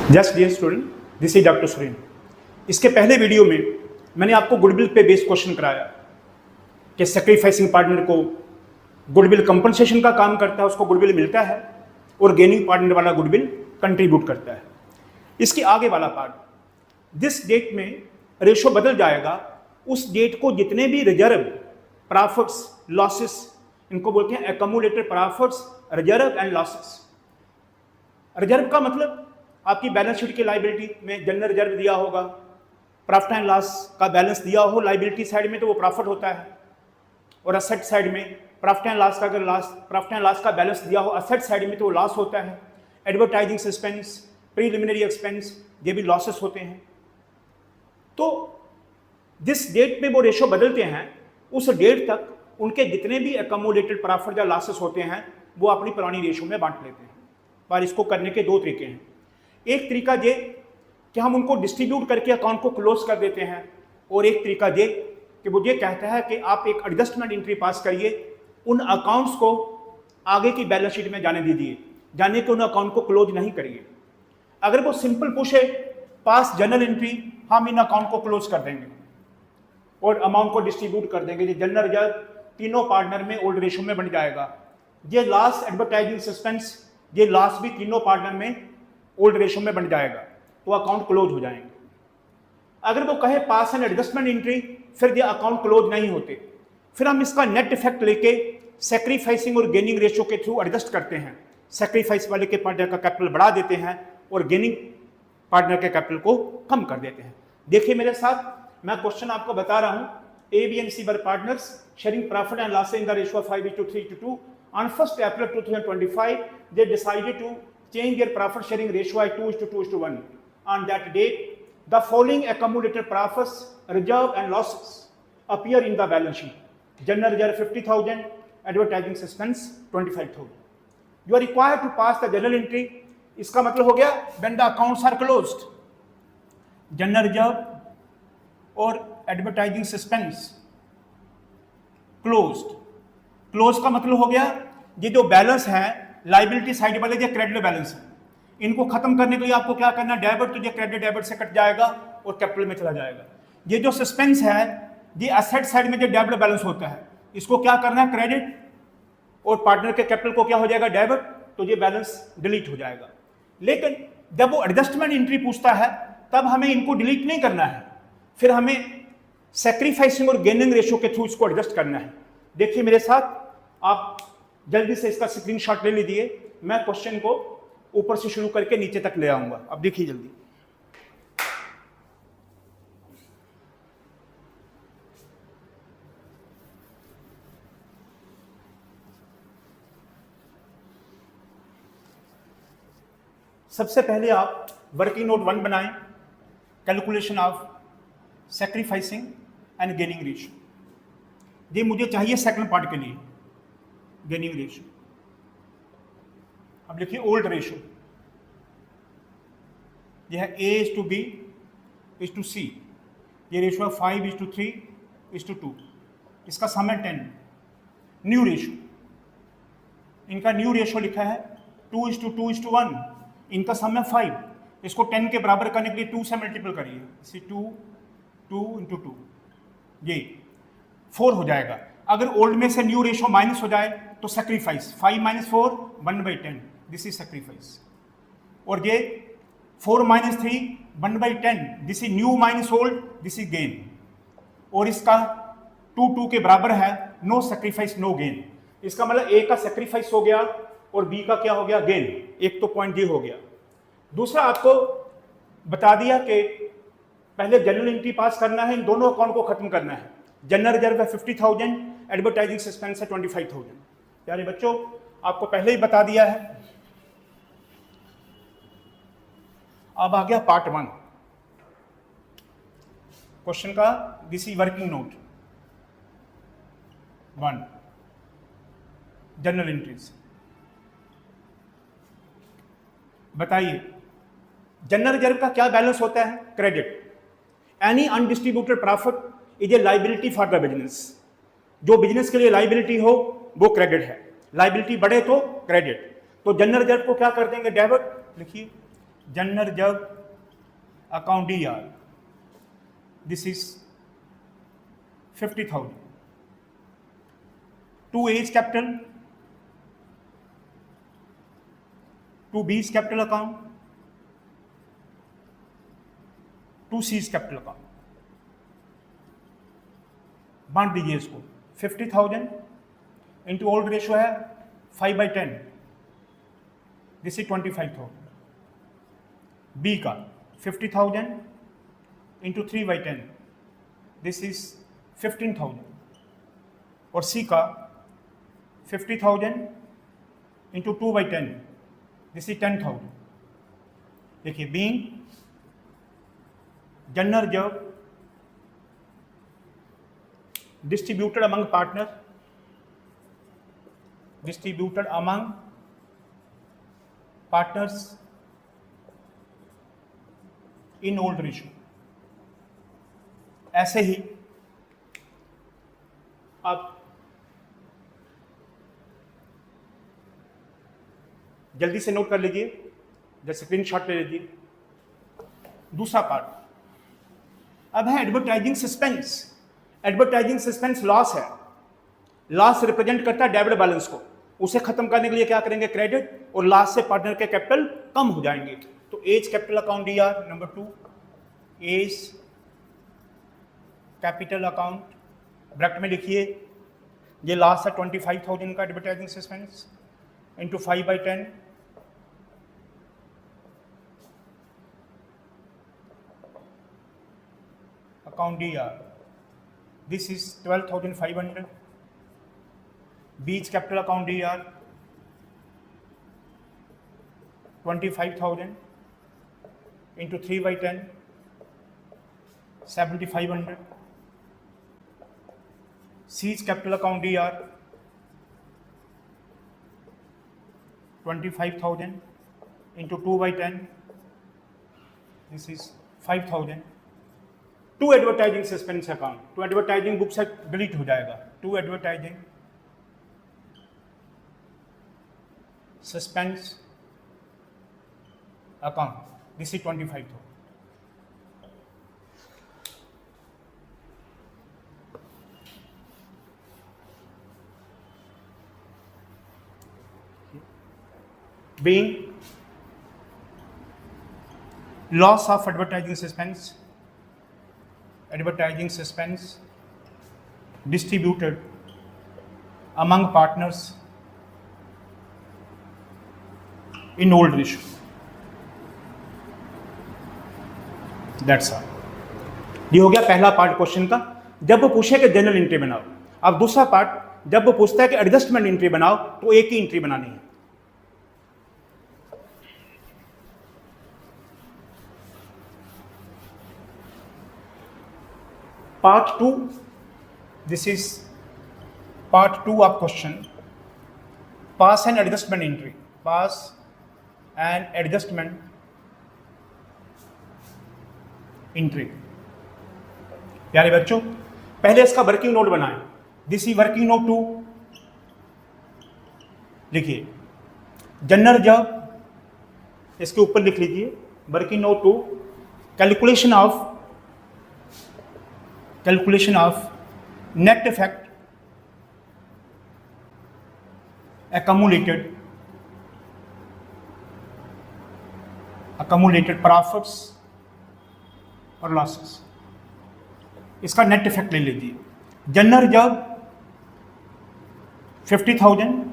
Just dear student, this is doctor Suren. इसके पहले video में मैंने आपको गुडविल पे बेस्ड क्वेश्चन कराया कि सेक्रीफाइसिंग पार्टनर को गुडविल कंपनसेशन का काम करता है, उसको गुडविल मिलता है, और गेनिंग पार्टनर वाला गुडविल कंट्रीब्यूट करता है। इसके आगे वाला पार्ट, दिस डेट में रेशो बदल जाएगा। उस डेट को जितने भी रिजर्व, प्रॉफिट्स, लॉसेस, इनको बोलते हैं accumulated profits, reserve and losses. Reserve का मतलब आपकी बैलेंस शीट की लाइबिलिटी में जनरल रिजर्व दिया होगा, प्रॉफिट एंड लॉस का बैलेंस दिया हो लाइबिलिटी साइड में तो वो प्रॉफिट होता है, और असेट साइड में प्रॉफिट एंड लॉस का अगर प्रॉफिट एंड लॉस का बैलेंस दिया हो असेट साइड में तो वो लॉस होता है। एडवर्टाइजिंग एक्सपेंस, प्रीलिमिनरी एक्सपेंस, ये भी लॉसेस होते हैं। तो जिस डेट में वो रेशो बदलते हैं उस डेट तक उनके जितने भी एक्यूमुलेटेड प्रॉफिट या लॉसेस होते हैं वो अपनी पुरानी रेशो में बांट लेते हैं। पर इसको करने के दो तरीके हैं। एक तरीका ये कि हम उनको डिस्ट्रीब्यूट करके अकाउंट को क्लोज कर देते हैं, और एक तरीका ये कि वो ये कहता है कि आप एक एडजस्टमेंट एंट्री पास करिए, उन अकाउंट्स को आगे की बैलेंस शीट में जाने दीजिए, जाने के उन अकाउंट को क्लोज नहीं करिए। अगर वो सिंपल पूछे पास जनरल एंट्री, हम इन अकाउंट को क्लोज कर देंगे और अमाउंट को डिस्ट्रीब्यूट कर देंगे। ये जनरल रिजर्व तीनों पार्टनर में ओल्ड रेशो में बन जाएगा। ये लास्ट एडवर्टाइजिंग सस्पेंस, ये लास्ट भी तीनों पार्टनर में ओल्ड रेशो में बन जाएगा, तो अकाउंट क्लोज हो जाएंगे। अगर वो कहे पास एंड एडजस्टमेंट एंट्री, फिर ये अकाउंट क्लोज नहीं होते। फिर हम इसका नेट इफेक्ट लेके सेक्रीफाइसिंग और गेनिंग रेशो के थ्रू एडजस्ट करते हैं। सेक्रीफाइस वाले के पार्टनर का कैपिटल बढ़ा देते हैं और गेनिंग पार्टनर के कैपिटल को कम कर देते हैं। देखिए मेरे साथ, मैं क्वेश्चन आपको बता रहा हूं। A, B and C were partners sharing profit and loss in the ratio of 5:3:2 on 1st April 2025. They decided to change their profit sharing ratio at 2:2:1. On that date, the following accumulated profits, reserve and losses appear in the balance sheet. General reserve 50,000, advertising expense 25,000. You are required to pass the journal entry. इसका मतलब हो गया when the accounts are closed. General reserve और advertising expense closed. Close का मतलब हो गया ये जो बैलेंस है लाइबिलिटी साइड वाले, ये क्रेडिट बैलेंस है, इनको खत्म करने के लिए आपको क्या करना है, डेबिट, तो ये क्रेडिट डेबिट से कट जाएगा और कैपिटल में चला जाएगा। ये जो सस्पेंस है, ये एसेट साइड में जो डेबिट बैलेंस होता है, इसको क्या करना है, क्रेडिट, और पार्टनर के कैपिटल को क्या हो जाएगा, डेबिट, तो ये बैलेंस डिलीट हो जाएगा। लेकिन जब वो एडजस्टमेंट एंट्री पूछता है तब हमें इनको डिलीट नहीं करना है, फिर हमें सेक्रीफाइसिंग और गेनिंग रेशियो के थ्रू इसको एडजस्ट करना है। देखिए मेरे साथ, आप जल्दी से इसका स्क्रीनशॉट ले लीजिए। मैं क्वेश्चन को ऊपर से शुरू करके नीचे तक ले आऊंगा। अब देखिए जल्दी। सबसे पहले आप वर्किंग नोट 1 बनाएं, calculation of sacrificing and gaining ratio. ये मुझे चाहिए सेकंड पार्ट के लिए, गेनिंग रेशियो। अब लिखिए ओल्ड रेशियो, यह है A:B:C, ये रेशियो है 5:3:2, इसका सम है 10। न्यू रेशियो, इनका न्यू रेशियो लिखा है 2:2:1, इनका सम है 5। इसको 10 के बराबर करने के लिए 2 से मल्टीपल करिए, इसी 2 × 2, ये 4 हो जाएगा। अगर ओल्ड में से न्यू रेशियो माइनस हो जाए तो सेक्रीफाइस 5 - 4 1/10, दिस इज सेक्रीफाइस। और ये 4 - 3 1/10, this is new minus old, this is gain. और इसका 2 के बराबर है, नो सेक्रीफाइस नो गेन। इसका मतलब ए का सेक्रीफाइस हो गया और बी का क्या हो गया, गेन। एक तो पॉइंट ये हो गया। दूसरा आपको बता दिया कि पहले जनरल एंट्री पास करना है, इन दोनों अकाउंट को खत्म करना है। जनरल रिजर्व है 50,000, एडवर्टाइजिंग एक्सपेंस है 25,000। प्यारे बच्चों, आपको पहले ही बता दिया है। अब आ गया पार्ट 1 क्वेश्चन का। This is working note 1, general entries. बताइए जनरल रिजर्व का क्या बैलेंस होता है, credit. Any undistributed profit is a liability for the business. जो बिजनेस के लिए लाइबिलिटी हो वो क्रेडिट है, लाइबिलिटी बढ़े तो क्रेडिट। तो जनरल रिजर्व को क्या कर देंगे, डेबिट। लिखिए general reserve account DR, this is 50,000. To A is capital, to B is capital account, to C is capital account. बांट दीजिए इसको, 50,000 इंटू ओल्ड रेशियो है 5/10, दिस इज 25,000. बी का 50,000 इंटू 3/10, दिस इज 15,000. और सी का 50,000 इंटू 2/10, दिस इज 10,000. देखिए, being general reserve distributed among partners, distributed among partners in old ratio. ऐसे ही आप जल्दी से नोट कर लीजिए, जैसे स्क्रीनशॉट ले लीजिए. दूसरा पार्ट अब है advertising suspense. Advertising suspense loss है. लॉस रिप्रेजेंट करता है डेबिट बैलेंस को. उसे खत्म करने के लिए क्या करेंगे? क्रेडिट. और लॉस से पार्टनर के कैपिटल कम हो जाएंगे. तो as capital account DR. Number 2 as capital account, bracket में लिखिए, ये लॉस है 25,000 का advertising suspense into 5/10, account DR. This is 12,500. Beach capital account DR 25,000 into 3/10, 7,500. Seas capital account DR 25,000 into 2/10, this is 5,000. To advertising suspense account, to advertising book से delete हो जाएगा. To advertising suspense account, this is 25,000. Being loss of advertising suspense, advertising suspense distributed among partners in old ratio. That's all. ये हो गया पहला part question का, जब वो पूछे कि जनरल एंट्री बनाओ. अब दूसरा पार्ट, जब वो पूछता है कि एडजस्टमेंट एंट्री बनाओ, तो एक ही एंट्री बनानी है. Part 2, this is part 2 of question. Pass and adjustment entry. Pass and adjustment entry. प्यारे बच्चों, पहले इसका वर्किंग नोट बनाएं. This is working note 2. लिखिए, जनरल रिजर्व, इसके ऊपर लिख लीजिए working note 2, calculation of net effect accumulated profits और लॉसेस. इसका नेट इफेक्ट ले लीजिए. जनरल रिजर्व 50,000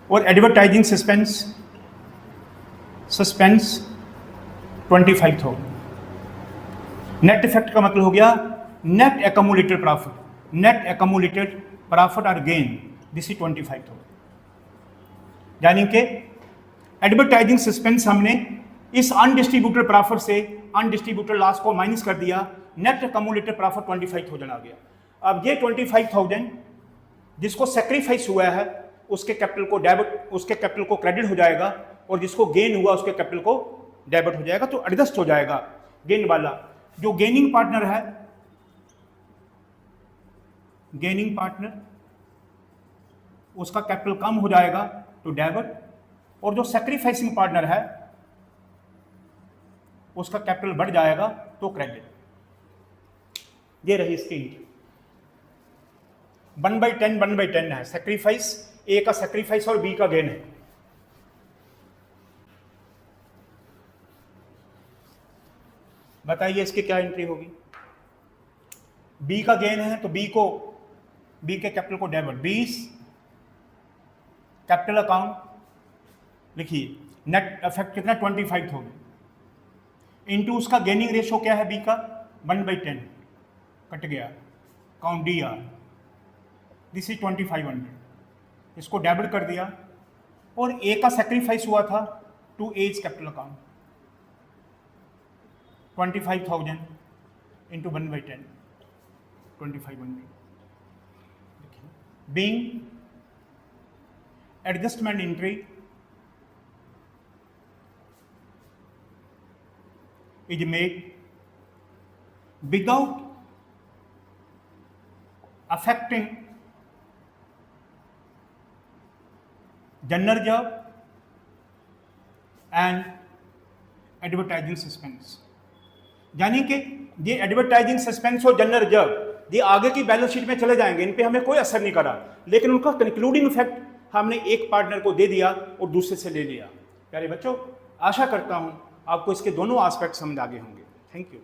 और एडवर्टाइजिंग सस्पेंस 25,000. नेट इफेक्ट का मतलब हो गया नेट accumulated प्रॉफिट और गेन, दिस इज 25,000. यानी कि एडवर्टाइजिंग सस्पेंस हमने इस अनडिस्ट्रीब्यूटेड प्रॉफिट से अनडिस्ट्रीब्यूटेड लॉस को माइनस कर दिया, नेट accumulated प्रॉफिट 25,000 आ गया. अब ये 25,000 जिसको सेक्रीफाइस हुआ है उसके कैपिटल को डेबिट, उसके कैपिटल को क्रेडिट हो जाएगा, और जिसको गेन हुआ उसके कैपिटल को डेबिट हो जाएगा. तो एडजस्ट हो जाएगा गेन वाला. जो गेनिंग पार्टनर है, गेनिंग पार्टनर, उसका कैपिटल कम हो जाएगा तो डेबिट, और जो सैक्रिफाइसिंग पार्टनर है उसका कैपिटल बढ़ जाएगा तो क्रेडिट। ये रही इसकी एंट्री। 1/10 1/10 है, सेक्रीफाइस, ए का सेक्रीफाइस और बी का गेन है। बताइए इसकी क्या एंट्री होगी। बी का गेन है तो बी के कैपिटल को डेबिट, 20 कैपिटल अकाउंट लिखिए, नेट इफेक्ट कितना 25,000 इंटू उसका गेनिंग रेशो क्या है बी का 1/10 कट गया, count D R, this is 2500, इसको डेबिट कर दिया। और ए का सेक्रीफाइस हुआ था to as capital account 25,000 into 1/10 2500। Being adjustment entry is made without affecting general reserve and advertising suspense. यानी कि ये एडवर्टाइजिंग सस्पेंस और जनरल रिजर्व ये आगे की बैलेंस शीट में चले जाएंगे, इन पे हमें कोई असर नहीं करा, लेकिन उनका कंक्लूडिंग इफेक्ट हमने एक पार्टनर को दे दिया और दूसरे से ले लिया। प्यारे बच्चों, आशा करता हूं आपको इसके दोनों एस्पेक्ट समझ आ गए होंगे। Thank you.